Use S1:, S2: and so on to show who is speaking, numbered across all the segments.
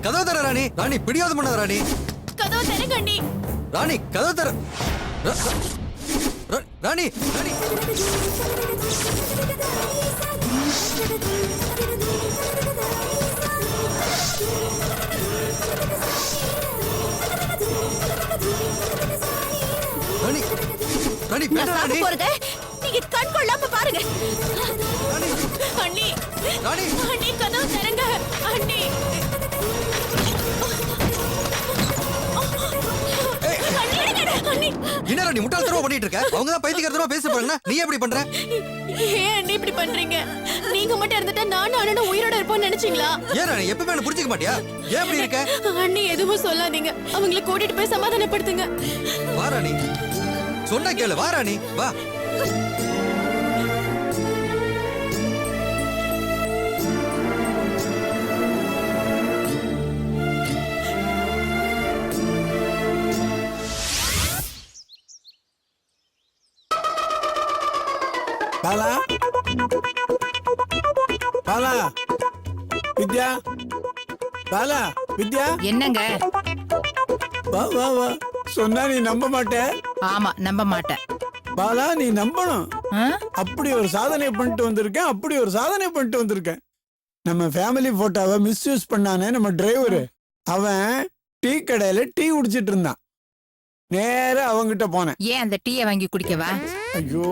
S1: கதவு தர ராணி. ராணி பிடிவாதம் பண்ணாத ராணி.
S2: கதவு தரங்க அண்ணி.
S1: ராணி கதவு தர. ராணி ராணி ராணி ராணி வேண்டாம் ராணி.
S2: போறத நீங்க கண் கொள்ளாம பாருங்க. அண்ணி
S1: ராணி
S2: அண்ணி கதவு தரங்க அண்ணி.
S1: என்ன ராணி முட்டாள்தனமா பண்ணிட்டு இருக்க? அவங்க தான் பைத்தியக்காரத்தனமா பேச போறாங்க, நீ எப்படி பண்ற?
S2: ஏன் அண்ணி இப்படி பண்றீங்க? நீங்க மட்டும் இருந்துட்டா நானும் அண்ணனும் உயிரோட இருப்போம்னு நினைச்சீங்களா?
S1: ஏன் ராணி எப்பவுமே என்ன புரிஞ்சுக்க மாட்டியா? ஏன் இப்படி இருக்க?
S2: அண்ணி எதுவும் சொல்லாதீங்க, அவங்களை கூட்டிட்டு போய் சமாதானப்படுத்துங்க.
S1: வா ராணி, சொன்னா கேளு. வா ராணி வா.
S3: பாலா பாலா வித்யா, பாலா வித்யா,
S4: என்னங்க?
S3: வா வா வா. சொன்னா நீ நம்ப மாட்ட.
S4: ஆமா, நம்ப மாட்டேன்.
S3: பாலா நீ நம்பணும். அப்படி ஒரு சாதனை பண்ணிட்டு வந்திருக்கேன், அப்படி ஒரு சாதனை பண்ணிட்டு வந்திருக்கேன். நம்ம ஃபேமிலி போட்டோவை மிஸ்யூஸ் பண்ணானே நம்ம டிரைவரு, அவன் டீ கடையில டீ குடிச்சிட்டு இருந்தான். நேரா அவங்கிட்ட போனேன்.
S4: ஏன் அந்த டீயை வாங்கி குடிக்கவா?
S3: ஐயோ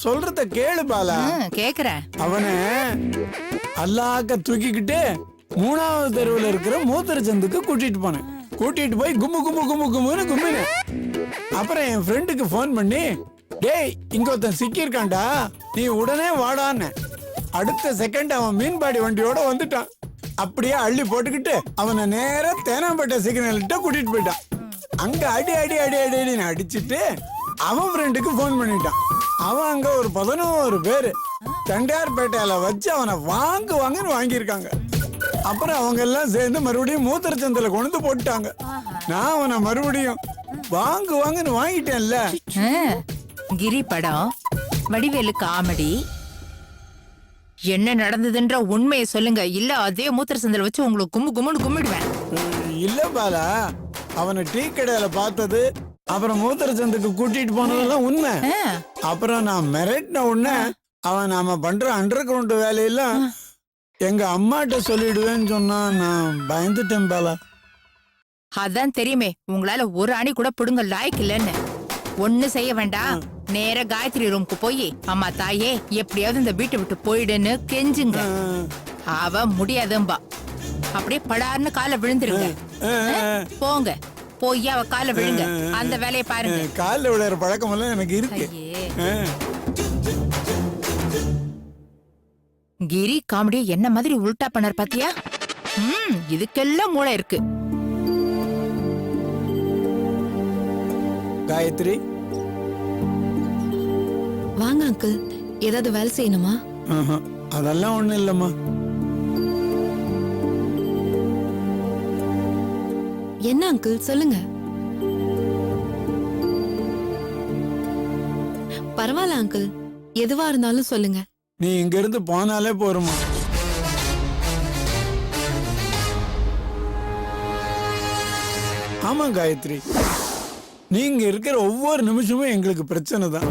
S3: சொல்றத கேளு பாலா.
S4: கேக்குறேன்.
S3: அவனை அல்லாக்க தூக்கிக்கிட்டு 3வது தெருவில் இருக்கிற மூத்தர சந்துக்கு கூட்டிட்டு போனேன். கூட்டிட்டு போய் கும்மு கும்மு கும்மு கும்முன்னு கும்மினேன். அப்புறம் என் ஃப்ரெண்டுக்கு போன் பண்ணி, டேய் இங்க ஒருத்தன் சிக்கியிருக்கான்டா, நீ உடனே வாடான்னு. அடுத்த செகண்ட் அவன் மீன்பாடி வண்டியோட வந்துட்டான். அப்படியே அள்ளி போட்டுக்கிட்டு அவனை நேரா தேனாம்பேட்டை சிக்னல்கிட்ட கூட்டிட்டு போயிட்டான். அங்க அடி அடி அடி அடி அடிச்சுட்டு அவன் ஃப்ரெண்டுக்கு போன் பண்ணிட்டான். அவன் அங்க ஒரு 11 பேரு தண்டையார்பேட்டையில வச்சு அவனை வாங்குன்னு வாங்கியிருக்காங்க. அப்புறம் அவங்க எல்லாம் சேர்ந்து மறுபடியும் மூத்தரச்சந்தில கொண்டு போட்டுட்டாங்க. நான் அவனை மறுபடியும் வாங்குன்னு வாங்கிட்டேன்ல.
S4: கிரி படம், வடிவேலு காமெடி. என்ன நடந்ததுன்ற உண்மையை சொல்லுங்க, இல்ல அதே மூத்திர சந்தில வச்சு உங்களுக்கு கும்மு கும்முன்னு கும்மிடுவேன்.
S3: இல்ல பாலா, அவனை டீ கடையில பார்த்தது, அப்புறம் மூத்தர சந்துக்கு கூட்டிட்டு போனதெல்லாம் உண்மை. அப்புறம் நான் மிரட்டின உடனே அவன் நாம பண்ற அண்டர் கிரவுண்ட் வேலையெல்லாம் எங்க அம்மாட்ட சொல்லிடுவேன்னு சொன்னா நான் பயந்துட்டேன் பாலா.
S4: அதான் தெரியுமே, உங்களால ஒரு அணி கூட புடுங்க லாய்க்கு இல்லன்னு. ஒண்ணு செய்ய வேண்டாம், நேர காயத்ரி ரூமுக்கு போய், அம்மா தாயே எப்படியாவது இந்த வீட்டை விட்டு போயிடுன்னு கெஞ்சுங்க. அவ முடியாதும்பா. அப்படியே படார்னு கால விழுந்துருங்க. போங்க போய் அவ கால விழுங்க, அந்த வேலையை பாருங்க.
S3: கால விழுற பழக்கம் எல்லாம் எனக்கு இருக்கு.
S4: கிரி காமெடி என்ன மாதிரி உல்டா பண்ணார் பாத்தியா? இதுக்கெல்லாம் மூளை இருக்கு.
S3: காயத்ரி
S2: வாங்க அங்கிள், ஏதாவது வேலை செய்யணுமா?
S3: அதெல்லாம் ஒண்ணு இல்லம்மா.
S2: என்ன அங்கிள் சொல்லுங்க. பரவாயில்ல அங்கிள், எதுவா இருந்தாலும் சொல்லுங்க.
S3: நீ இங்க இருந்து போனாலே போருமா. ஆமா காயத்ரி, நீங்க இருக்கிற ஒவ்வொரு நிமிஷமும் எங்களுக்கு பிரச்சனை தான்.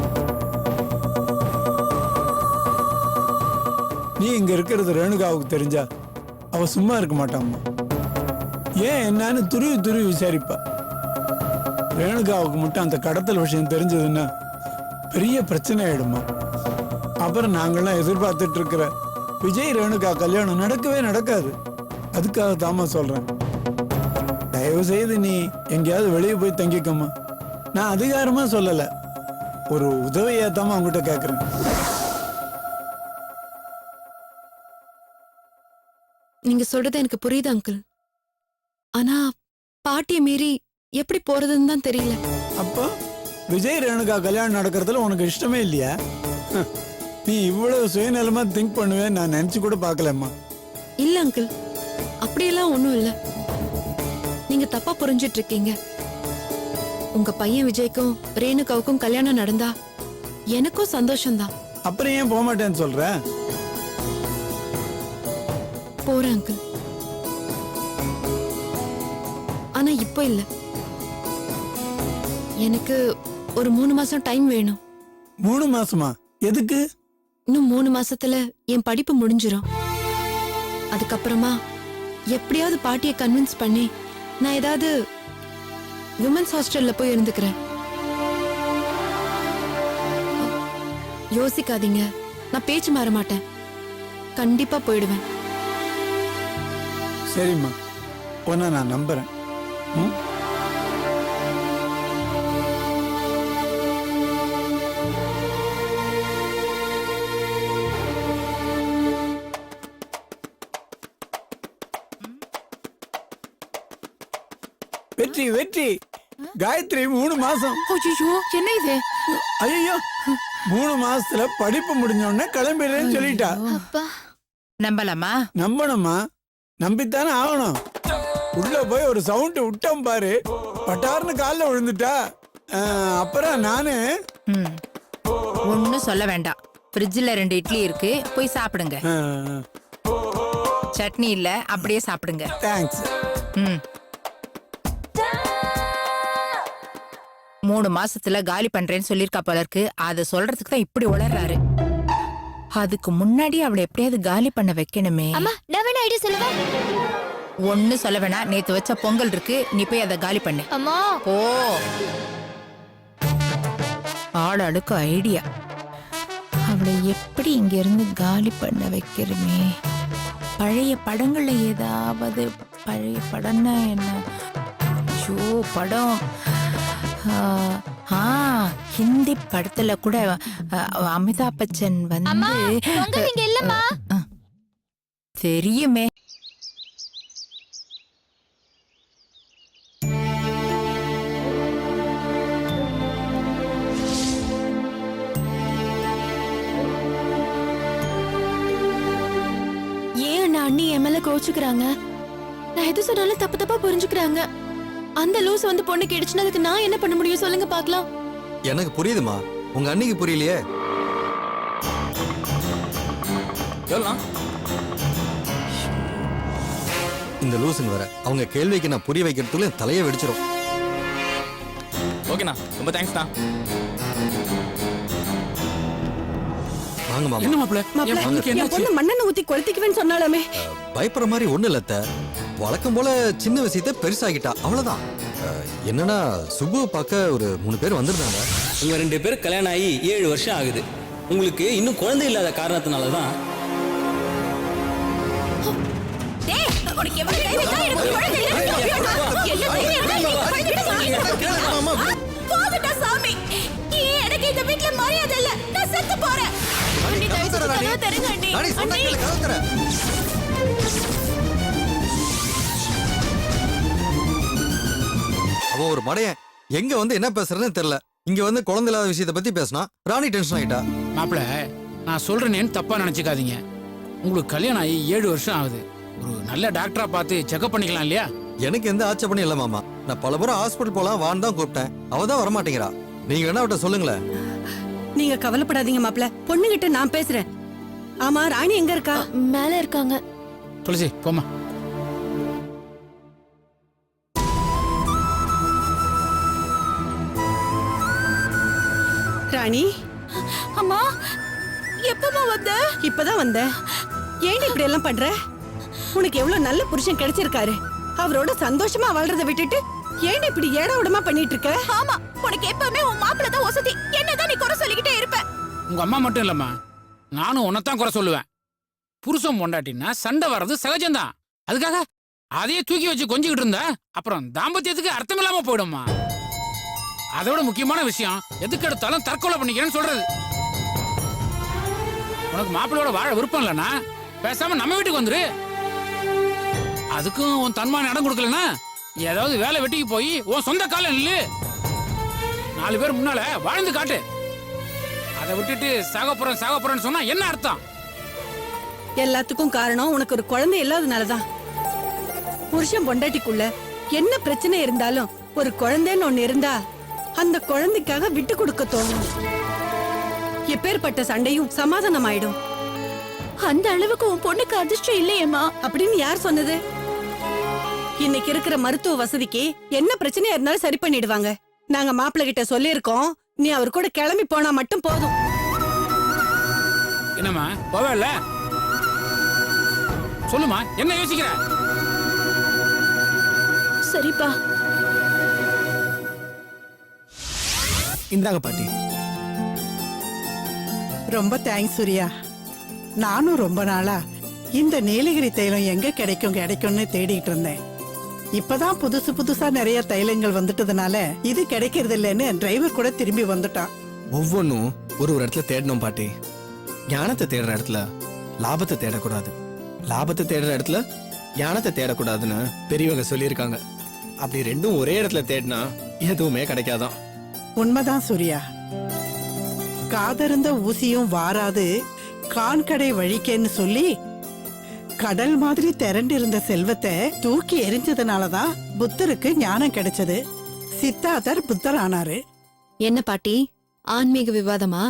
S3: நீ இங்க இருக்கிறது ரேணுகாவுக்கு தெரிஞ்சா அவ சும்மா இருக்க மாட்டாம்மா. ஏன் என்னன்னு துருவி விசாரிப்பா. ரேணுகாவுக்கு மட்டும் அந்த கடத்தல் விஷயம் தெரிஞ்சதுன்னா பெரிய பிரச்சனை ஆயிடுமா. அப்புறம் நாங்கெல்லாம் எதிர்பார்த்துட்டு இருக்கிற விஜய் ரேணுகா கல்யாணம் நடக்கவே நடக்காது. அதுக்காக தாமா சொல்றேன், தயவு செய்து நீ எங்கேயாவது வெளியே போய் தங்கிக்கம்மா. நான் அதிகாரமா சொல்லல, ஒரு உதவியா தாமா உங்ககிட்ட கேக்குறேன்.
S2: நீங்க சொல்றது எனக்கு புரியுது அங்கிள். ஆனா பாட்டியை மீறி எப்படி போறதுன்னு தான் தெரியல.
S3: அப்போ விஜய் ரேணுகா கல்யாணம் நடக்கிறதுல உனக்கு இஷ்டமே இல்லையா? நீ இவ்வளவு சுயநலமா திங்க் பண்ணுவேன் நான் நினைச்சு கூட பார்க்கலம்மா.
S2: இல்ல அங்கிள், அப்படியெல்லாம் ஒண்ணும் இல்ல. நீங்க தப்பா புரிஞ்சிட்டு இருக்கீங்க. உங்க பையன் விஜய்க்கும் ரேணுகாவுக்கும் கல்யாணம் நடந்தா எனக்கும் சந்தோஷம்தான்.
S3: அப்புறம் ஏன் போக மாட்டேன்னு சொல்ற?
S2: போறேன் அங்கிள். ஆனா இப்போ இல்ல. எனக்கு ஒரு 3 மாசம் டைம் வேணும்.
S3: 3 மாசமா? எதுக்கு?
S2: இன்னும் 3 மாசத்துல என் படிப்பு முடிஞ்சிரும். அதுக்கப்புறமா எப்படியாவது பாட்டியை கன்வின்ஸ் பண்ணி நான் ஏதாவது விமன்ஸ் ஹாஸ்டல்ல போய் இருந்துக்கிறேன். யோசிக்காதீங்க, நான் பேச்சு மாற மாட்டேன். கண்டிப்பா போயிடுவேன்.
S3: சரிம்மா, உன்னை நான் நம்புறேன். ம்? வெற்றி வெற்றி. காயத்ரி 3 மாசம்.
S4: ஐயோ, என்ன இது?
S3: ஐயோ, 3 மாசத்துல படிப்பு முடிஞ்ச உடனே கிளம்பிடுறேன்னு சொல்லிட்டா.
S4: நம்பலாமா?
S3: நம்பணுமா? நம்பித்தானே ஆகணும். உள்ள போய் ஒரு சவுண்ட் விட்டோம் பாரு, பட்டார்னு காலில் விழுந்துட்டா. அப்புறம் நானு
S4: ஒன்னும் சொல்ல வேண்டாம். ஃப்ரிட்ஜ்ல 2 இட்லி இருக்கு, போய் சாப்பிடுங்க. சட்னி இல்ல, அப்படியே சாப்பிடுங்க.
S3: தேங்க்ஸ்.
S4: 3 மாசத்துல காலி பண்றேன்னு சொல்லிருக்கா போல இருக்கு. அத சொல்றதுக்கு தான் இப்படி உளறாரு. அதுக்கு முன்னாடி அவளை எப்படியாவது காலி பண்ண வைக்கணுமே.
S5: அம்மா, டபுள் ஐடி சொல்லுவா.
S4: ஒண்ணு சொல்ல வேணாம். நேத்து வச்ச பொங்கல் இருக்கு, நீ போய் அதை காலி பண்ணு.
S5: அம்மா,
S4: ஓ, ஆளாளுக்கு ஐடியா. அவளை எப்படி இங்க இருந்து காலி பண்ண வைக்கிறமே? பழைய படங்கள்ல ஏதாவது பழைய படம்னா என்ன? ஐயோ, படம். ஹிந்தி படத்துல கூட அமிதாப் பச்சன்
S5: அம்மா,
S4: வந்து
S5: பொங்கல் இங்க இல்லம்மா.
S4: தெரியுமே.
S2: ஏன் அண்ணி என் மேல கோச்சுக்கிறாங்க? நான் எது சொன்னாலும் தப்பு தப்பா புரிஞ்சுக்கிறாங்க. அந்த லூஸ் வந்து பொண்ணு கிடைச்சுன்னா அதுக்கு நான் என்ன பண்ண முடியும் சொல்லுங்க பாக்கலாம்.
S1: எனக்கு புரியுதுமா, உங்க அண்ணிக்கு புரியலையே. இந்த லூசுங்க வர அவங்க கேள்விக்கு நான் புரிய வைக்கிறதுக்குள்ள என் தலையை வெடிச்சிரும்.
S6: ஓகேண்ணா, ரொம்ப தேங்க்ஸ்ண்ணா.
S1: வாங்க மாமா.
S3: என்ன மாப்ள?
S7: என் பொண்ணு மண்ணெண்ணெய் ஊத்தி கொளுத்திக்குவேன்னு சொன்னாலுமே.
S1: பயப்படுற மாதிரி ஒண்ணு இல்லத்த. வழக்கம் போல சின்ன விஷயத்தை பெருசாகிட்டா, அவ்வளவுதான். என்னன்னா சுப்பு பார்க்க ஒரு 3 பேர் வந்திருந்தாங்க.
S6: உங்க 2 பேரும் கல்யாணம் ஆகி 7 வருஷம் ஆகுது. உங்களுக்கு இன்னும் குழந்தை இல்லாத காரணத்தினாலதான்.
S1: அவ ஒரு மடையன், எங்க வந்து என்ன பேசுறதுன்னு தெரியல. இங்க வந்து குழந்தை இல்லாத விஷயத்தை பத்தி பேசினா ராணி டென்ஷன் ஆயிட்டா.
S8: மாப்பிள, நான் சொல்றேன்னு தப்பா நினைச்சுக்காதீங்க. உங்களுக்கு கல்யாணம் ஆகி 7 வருஷம் ஆகுது. ஒரு நல்ல டாக்டரா பார்த்து செக்அப் பண்ணிக்கலாம் இல்லையா?
S1: எனக்கு எந்த ஆட்சேபனையும் இல்ல மாமா. நான் பல முறை ஹாஸ்பிட்டல் போலாம் வான்னு தான் கூப்பிட்டேன். அவ தான் வரமாட்டேங்கிறா. நீங்க என்ன விட்ட சொல்லுங்களேன்.
S7: நீங்க கவலைப்படாதீங்க மாப்ள, பொண்ணுகிட்ட நான் பேசுறேன். ஆமா, ராணி எங்க இருக்கா?
S2: மேல இருக்காங்க.
S8: துளசி, போமா.
S7: ராணி,
S5: அம்மா, எப்பமா வந்த?
S7: இப்பதான் வந்த. ஏன் இப்படி எல்லாம் பண்ற? உனக்கு எவ்வளவு நல்ல புருஷன் கிடைச்சிருக்காரு. அவரோட சந்தோஷமா வாழ்றதை விட்டுட்டு ஏன் இப்படி ஏடா உடமா பண்ணிட்டு இருக்க?
S5: ஆமா, உனக்கு எப்பவுமே உன் மாப்பிள்ள தான் வசதி. என்னதான் நீ குறை சொல்லிக்கிட்டே இருப்ப.
S8: உங்க அம்மா மட்டும் இல்லம்மா, நானும் உன்னைத்தான் குறை சொல்லுவேன். புருஷன் பொண்டாட்டின்னா சண்டை வர்றது சகஜம்தான். அதுக்காக அதையே தூக்கி வச்சு கொஞ்சிக்கிட்டு இருந்தா அப்புறம் தாம்பத்தியத்துக்கு அர்த்தம் இல்லாம போயிடும்மா. அதோட முக்கியமான விஷயம், எதுக்கு எடுத்தாலும் தற்கொலை பண்ணிக்கிறேன்னு சொல்றது. உனக்கு மாப்பிள்ளையோட வாழ விருப்பம் இல்லைன்னா பேசாம நம்ம வீட்டுக்கு வந்துரு. அதுக்கும் உன் தன்மான இடம் கொடுக்கலன்னா ஏதாவது வேலை வெட்டிக்கு போய் உன் சொந்த காலம் நில்லு. 4 பேர் முன்னால வாழ்ந்து காட்டு. அதை விட்டுட்டு சாகப்புறன்னு சொன்னா என்ன அர்த்தம்?
S7: எல்லாத்துக்கும் காரணம் உனக்கு ஒரு குழந்தை இல்லாதனாலதான். புருஷன் பொண்டாட்டிக்குள்ள என்ன பிரச்சனை இருந்தாலும் ஒரு குழந்தைன்னு ஒண்ணு இருந்தா அந்த குழந்தைக்காக விட்டு கொடுக்க தோணும். எப்பேற்பட்ட சண்டையும் சமாதானம் ஆயிடும்.
S5: அந்த அளவுக்கு உன் பொண்ணுக்கு அதிர்ஷ்டம் இல்லையேம்மா.
S7: அப்படின்னு யார் சொன்னது? இன்னைக்கு இருக்கிற மருத்துவ வசதிக்கு என்ன பிரச்சனையா இருந்தாலும் சரி பண்ணிடுவாங்க. நாங்க மாப்பிள்ளை கிட்ட சொல்லியிருக்கோம். நீ அவர் கூட கிளம்பி போனா மட்டும் போதும்.
S8: என்னம்மா போவல சொல்லுமா, என்ன யோசிக்கிற?
S2: சரிப்பா.
S9: இந்தாங்க பாட்டி.
S10: ரொம்ப தேங்க்ஸ் சூர்யா. நானும் ரொம்ப நாளா இந்த நீலகிரி தைலம் எங்க கிடைக்கும்னு தேடிட்டு இருந்தேன். இப்பதான் புதுசா நிறைய தைலங்கள் வந்துட்டதுனால இது கிடைக்கிறது இல்லைன்னு டிரைவர் கூட திரும்பி வந்துட்டான்.
S9: ஒவ்வொன்றும் ஒரு இடத்துல தேடணும் பாட்டி. ஞானத்தை தேடுற இடத்துல லாபத்தை தேடக்கூடாது, லாபத்தை தேடுற இடத்துல ஞானத்தை தேடக்கூடாதுன்னு பெரியவங்க சொல்லியிருக்காங்க. அப்படி ரெண்டும் ஒரே இடத்துல தேடினா எதுவுமே கிடைக்காதான்.
S10: உண்மைதான் சூர்யா. காதருந்த ஊசியும் வாராது கான்கடை வழிக்கேன்னு சொல்லி கடல் மாதிரி திரண்டு இருந்த செல்வத்தை தூக்கி எரிஞ்சதுனாலதான் புத்தருக்கு ஞானம் கிடைச்சது. சித்தார்த்தர் புத்தர் ஆனாரு.
S2: என்ன பாட்டி, ஆன்மீக விவாதமா?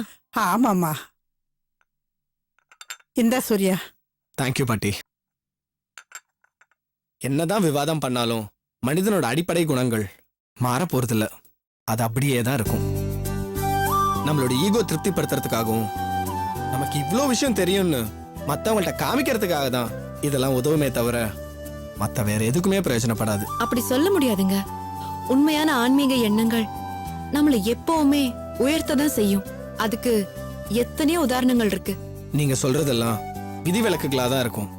S10: ஆமாமா. இந்த சூர்யா.
S9: தேங்க்யூ பாட்டி. என்னதான் விவாதம் பண்ணாலும் மனிதனோட அடிப்படை குணங்கள் மாற போறதில்ல. அது அப்படியே தான் இருக்கும். நம்மளோட ஈகோ திருப்திப்படுத்துறதுக்காகவும் நமக்கு இவ்வளோ விஷயம் தெரியும்னு மற்றவங்கள்ட்ட காமிக்கிறதுக்காக தான் இதெல்லாம் உதவுமே தவிர மற்ற வேற எதுக்குமே பிரயோஜனப்படாது.
S2: அப்படி சொல்ல முடியாதுங்க. உண்மையான ஆன்மீக எண்ணங்கள் நம்மள எப்பவுமே உயர்த்ததான் செய்யும். அதுக்கு எத்தனையோ உதாரணங்கள் இருக்கு.
S9: நீங்க சொல்றதெல்லாம் விதிவிலக்குகளா தான் இருக்கும்.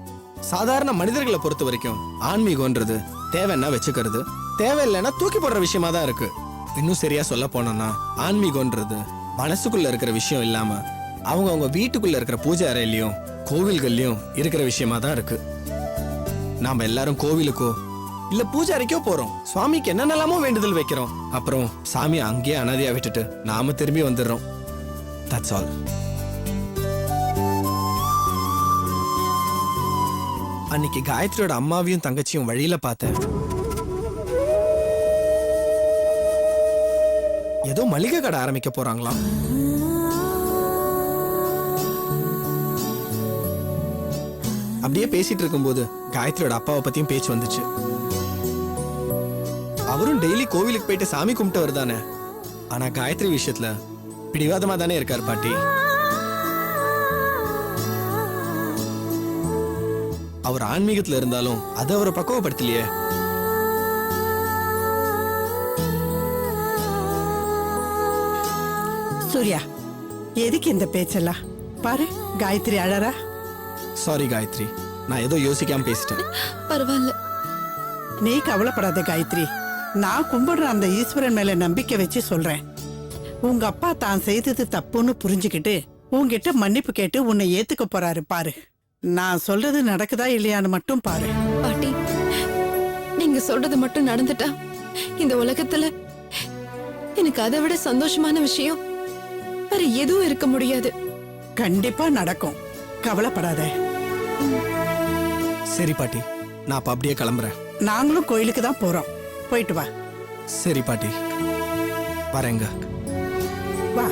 S9: சாதாரண மனிதர்களை பொறுத்த வரைக்கும் ஆன்மீகம்ன்றது தேவைன்னா வச்சுக்கிறது, தேவையில்லைன்னா தூக்கி போடுற விஷயமா தான் இருக்கு. இன்னும் சரியா சொல்ல போனோம்னா ஆன்மீகம்ன்றது மனசுக்குள்ள இருக்கிற விஷயம் இல்லாம அவங்க வீட்டுக்குள்ள இருக்கிற பூஜை அறையிலயும் கோவில்கள்லயும் இருக்கிற விஷயமா தான் இருக்கு. நாம எல்லாரும் கோவிலுக்கோ இல்ல பூஜை அறைக்கோ போறோம், சுவாமிக்கு என்னென்னலாமோ வேண்டுதல் வைக்கிறோம். அப்புறம் சாமி அங்கேயே அனாதையா விட்டுட்டு நாம திரும்பி வந்துடுறோம். That's all. அன்னைக்கு காயத்ரியோட அம்மாவையும் தங்கச்சியும் வழியில பார்த்தேன். ஏதோ மளிகை கடை ஆரம்பிக்க போறாங்களாம். அப்படியே பேசிட்டு இருக்கும்போது காயத்ரியோட அப்பாவை பத்தியும் பேச்சு வந்துச்சு. அவரும் டெய்லி கோவிலுக்கு போயிட்டு சாமி கும்பிட்டு வருதானே. ஆனா காயத்ரி விஷயத்துல பிடிவாதமா தானே இருக்காரு பாட்டி. அவர் ஆன்மீகத்துல இருந்தாலும் அது அவரை பக்குவப்படுத்தலையே.
S10: சூர்யா, எதுக்கு இந்த பேச்செல்லாம்? பாரு காயத்ரி அழறா.
S9: சாரி காயத்ரி, நான் ஏதோ யோசிக்காம பேசிட்டேன்.
S2: பரவாயில்ல.
S10: நீ கவலைப்படாத காயத்ரி. நான் கும்பிடுற அந்த ஈஸ்வரன் மேல நம்பிக்கை வச்சு சொல்றேன். உங்க அப்பா தான் செய்தது தப்புன்னு புரிஞ்சுக்கிட்டு உன்கிட்ட மன்னிப்பு கேட்டு உன்னை ஏத்துக்க போறாரு பாரு. நான் சொல்றது நடக்குதா இல்லையான்னு மட்டும் பாரு.
S2: பாட்டி, நீங்க சொல்றது மட்டும் நடந்துட்டா இந்த உலகத்துல எனக்கு அதை விட சந்தோஷமான விஷயம் வேற எதுவும் இருக்க முடியாது.
S10: கண்டிப்பா நடக்கும், கவலைப்படாத.
S9: சரி பாட்டி, நான் அப்ப அப்படியே கிளம்புறேன்.
S10: நாங்களும் கோயிலுக்கு தான் போறோம். போயிட்டு வா.
S9: சரி பாட்டி, வரேங்க.
S10: வா.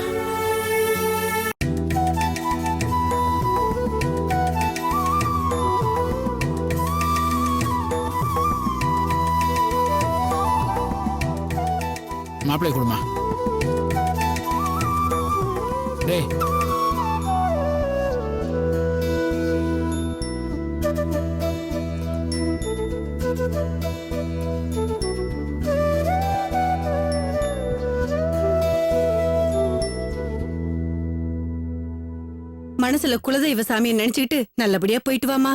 S8: மாப்பிள்ளை கொடுமா. டேய்,
S7: மனசுல குலதெய்வ சாமியை நினைச்சுக்கிட்டு நல்லபடியா போயிட்டு வாமா.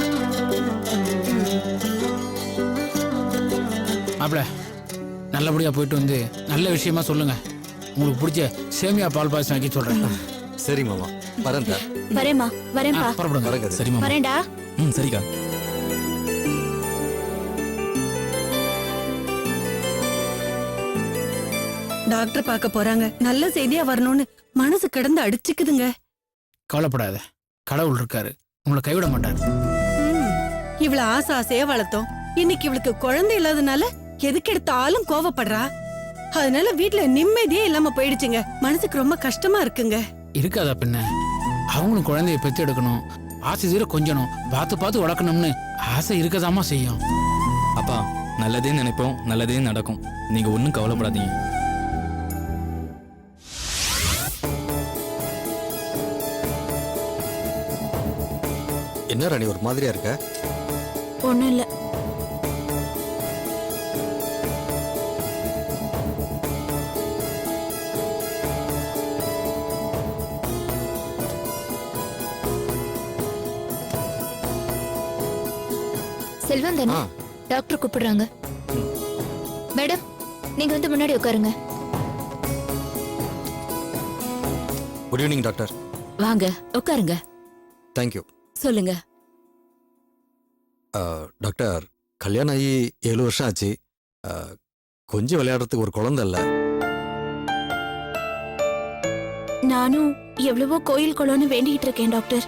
S8: மாப்பிள்ள நல்லபடியா போயிட்டு வந்து நல்ல விஷயமா சொல்லுங்க. உங்களுக்கு பிடிச்ச சேமியா பால் பாயசம் ஆக்கி சொல்றேன்.
S1: சரி மாமா, வரேன்.
S5: வரேம்மா, வரேன்பா.
S8: புறப்படுங்க.
S1: வரேங்க.
S6: சரிம்மா.
S5: வரேன்டா.
S6: சரிக்கா.
S7: டாக்டர் பார்க்க போறாங்க. நல்ல செய்தியா வரணும்னு மனசு கிடந்து அடிச்சுக்குதுங்க.
S8: கவலைப்படாத, கடவுள் இருக்காரு, உங்களை கைவிட மாட்டாரு.
S7: இவள ஆசை ஆசையா வளர்த்தோம். இன்னைக்கு இவளுக்கு குழந்தை இல்லாதனால எதுக்கு எடுத்தாலும் கோவப்படுறா. அதனால வீட்டுல நிம்மதியே இல்லாம போயிடுச்சுங்க. மனசுக்கு ரொம்ப கஷ்டமா இருக்குங்க.
S8: இருக்காதா பின்ன? அவங்களும் குழந்தைய பெத்து எடுக்கணும், ஆசை தீர கொஞ்சணும், பார்த்து பார்த்து வளர்க்கணும்னு ஆசை இருக்கதாமா செய்யும்.
S6: அப்பா,
S11: நல்லதே நினைப்போம், நல்லதே நடக்கும். நீங்க ஒன்றும் கவலைப்படாதீங்க.
S1: என்ன ராணி ஒரு மாதிரியா இருக்க?
S5: ஒண்ணும் இல்ல.
S2: செல்வம் தானே? டாக்டர் கூப்பிடுறாங்க. மேடம், நீங்க வந்து முன்னாடி உட்காருங்க.
S1: Good evening doctor.
S4: வாங்க உட்காருங்க.
S1: தேங்க்யூ.
S4: சொல்லுங்க.
S1: டாக்டர், கல்யாணம் ஆகி 7 வருஷம் ஆச்சு. கொஞ்சம் விளையாடுறதுக்கு ஒரு குழந்தை இல்லை.
S5: நானும் எவ்வளவோ கோயில் குளம்னு வேண்டிக்கிட்டு இருக்கேன் டாக்டர்.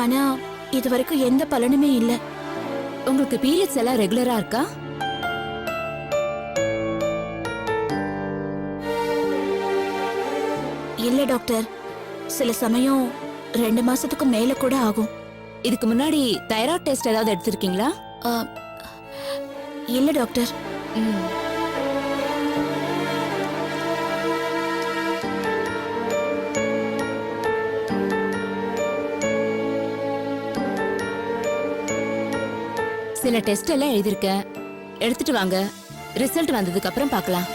S5: ஆனா இது வரைக்கும் எந்த பலனுமே இல்ல.
S4: உங்களுக்கு பீரியட்ஸ் எல்லாம் ரெகுலரா இருக்கா?
S5: இல்ல டாக்டர், சில சமயம் 2 மாசத்துக்கு மேல கூட ஆகும்.
S4: இதுக்கு முன்னாடி தைராய்டு டெஸ்ட் ஏதாவது எடுத்திருக்கீங்களா?
S5: ஆ, இல்ல டாக்டர்.
S4: சில டெஸ்ட் எல்லாம் எழுதிருக்கேன், எடுத்துட்டு வாங்க. ரிசல்ட் வந்ததுக்கு அப்புறம் பார்க்கலாம்.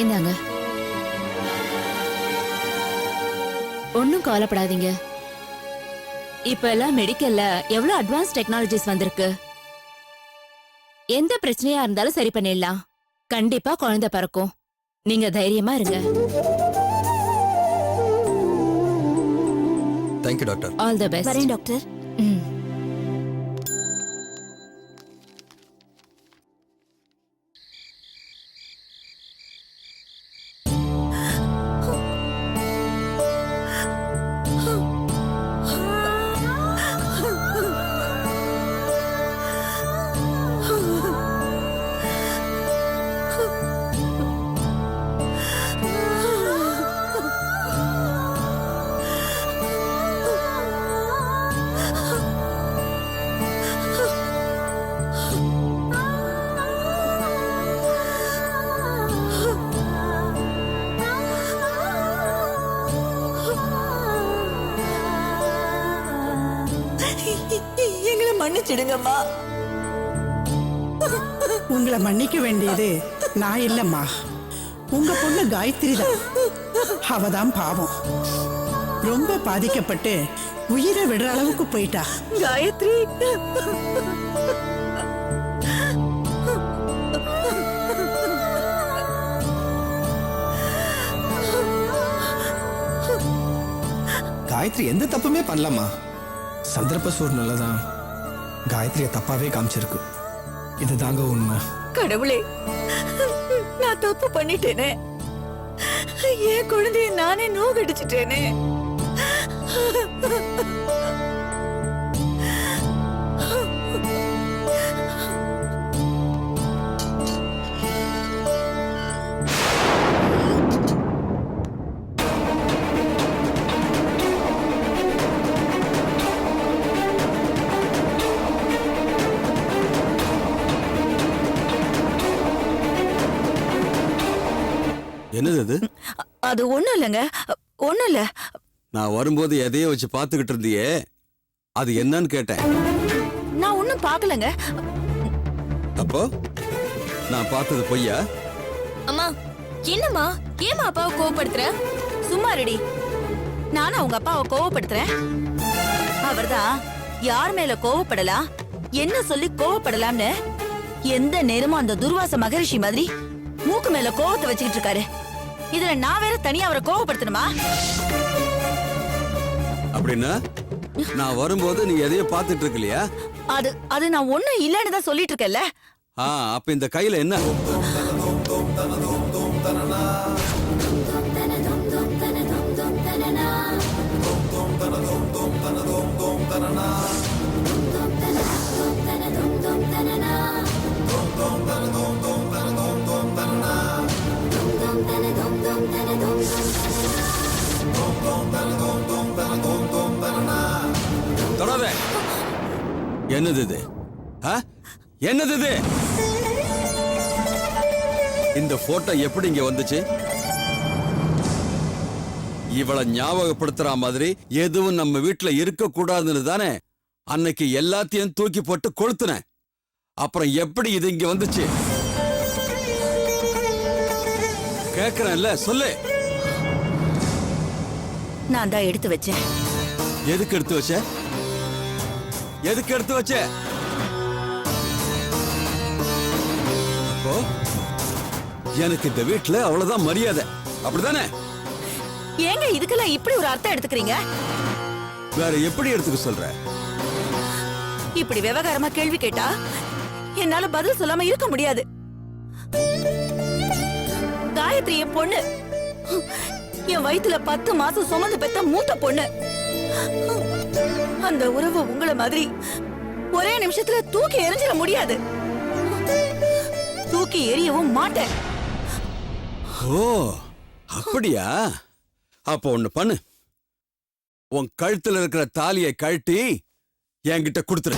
S4: இந்தாங்க. ஒன்னும் கவலைப்படாதீங்க. இப்ப எல்லாம் மெடிக்கல்ல எவ்வளவு அட்வான்ஸ் டெக்னாலஜிஸ் வந்திருக்கு. எந்த பிரச்சனையா இருந்தாலும் சரி பண்ணிடலாம். கண்டிப்பா குழந்தை பிறக்கும். நீங்க தைரியமா இருங்க.
S1: Thank you doctor.
S4: All the best.
S5: வரேன் டாக்டர்.
S7: எங்களை மன்னிச்சிடுங்கம்மா.
S10: உங்களை மன்னிக்க வேண்டியது நான் இல்லம்மா, உங்க பொண்ணு காயத்ரி தான். அவதான் பாவம், ரொம்ப பாதிக்கப்பட்டு உயிரை விடுற அளவுக்கு போயிட்டா.
S7: காயத்ரி,
S9: காயத்ரி எந்த தப்புமே பண்ணலாமா? சந்தர்ப்ப சூழ்நிலை தான் காயத்ரியை தப்பாவே காமிச்சிருக்கு. இதுதாங்க உண்மை.
S7: கடவுளே, நான் தப்பு பண்ணிட்டேனே. என் குழந்தைய நானே நோகடிச்சிட்டேனே.
S12: என்னது அது?
S7: அது ஒண்ணும் இல்லைங்க, ஒண்ணும் இல்ல.
S12: நான் வரும்போது எதையோ வச்சு பார்த்துக்கிட்டு இருந்தியே, அது என்னன்னு கேட்டேன்.
S7: நான் ஒண்ணும் பார்க்கலங்க.
S12: அப்போ நான் பார்த்தது பொய்யா?
S5: அம்மா, என்னம்மா? ஏமா அப்பாவை கோவப்படுத்துற?
S7: சும்மா ரெடி. நானும் அவங்க அப்பாவை கோவப்படுத்துறேன். அவர்தான் யார் மேல கோவப்படலாம், என்ன சொல்லி கோவப்படலாம்னு எந்த நேரமும் அந்த துர்வாச மகரிஷி மாதிரி மூக்கு மேல கோவத்தை வச்சுக்கிட்டு இருக்காரு. இதுல நான் வேற தனியா அவரை கோவப்படுத்தணுமா?
S12: அப்படின்னா நான் வரும்போது நீ எதையோ பார்த்துட்டு இருக்கலையா?
S7: அது நான் ஒண்ணும் இல்லன்னு தான் சொல்லிட்டு இருக்கேன்ல.
S12: அப்ப இந்த கையில என்ன? தொடாத. என்னது இது? என்னது இது? இந்த போட்டோ எப்படி இங்க வந்துச்சு? இவளை ஞாபகப்படுத்துற மாதிரி எதுவும் நம்ம வீட்டுல இருக்க கூடாதுன்னு தானே அன்னைக்கு எல்லாத்தையும் தூக்கி போட்டு கொளுத்துனேன். அப்புறம் எப்படி இது இங்க வந்துச்சு? கேக்குறேன்ல, சொல்லு.
S5: நான் தான் எடுத்து வச்சேன்.
S12: எதுக்கு எடுத்து வச்ச? எதுக்கு எடுத்து வச்ச? அப்போ எனக்கு இந்த வீட்டுல அவ்வளவுதான் மரியாதை, அப்படிதானே?
S5: ஏங்க இதுக்கெல்லாம் இப்படி ஒரு அர்த்தம் எடுத்துக்கிறீங்க?
S12: வேற எப்படி எடுத்துக்க சொல்ற?
S5: இப்படி விவகாரமா கேள்வி கேட்டா என்னால பதில் சொல்லாம இருக்க முடியாது. காயத்ரி என் பொண்ணு. என் வயித்துல 10 மாசம் சுமந்து பெத்த மூத்த பொண்ணு. அந்த உறவு உங்களை மாதிரி ஒரே நிமிஷத்துல தூக்கி எறிஞ்சிட முடியாது. தூக்கி எறியவும் மாட்டேன்.
S12: ஓ, அப்படியா? அப்போ ஒண்ணு பண்ணு. உன் கழுத்துல இருக்கிற தாலியை கழட்டி என்கிட்ட கொடுத்துரு.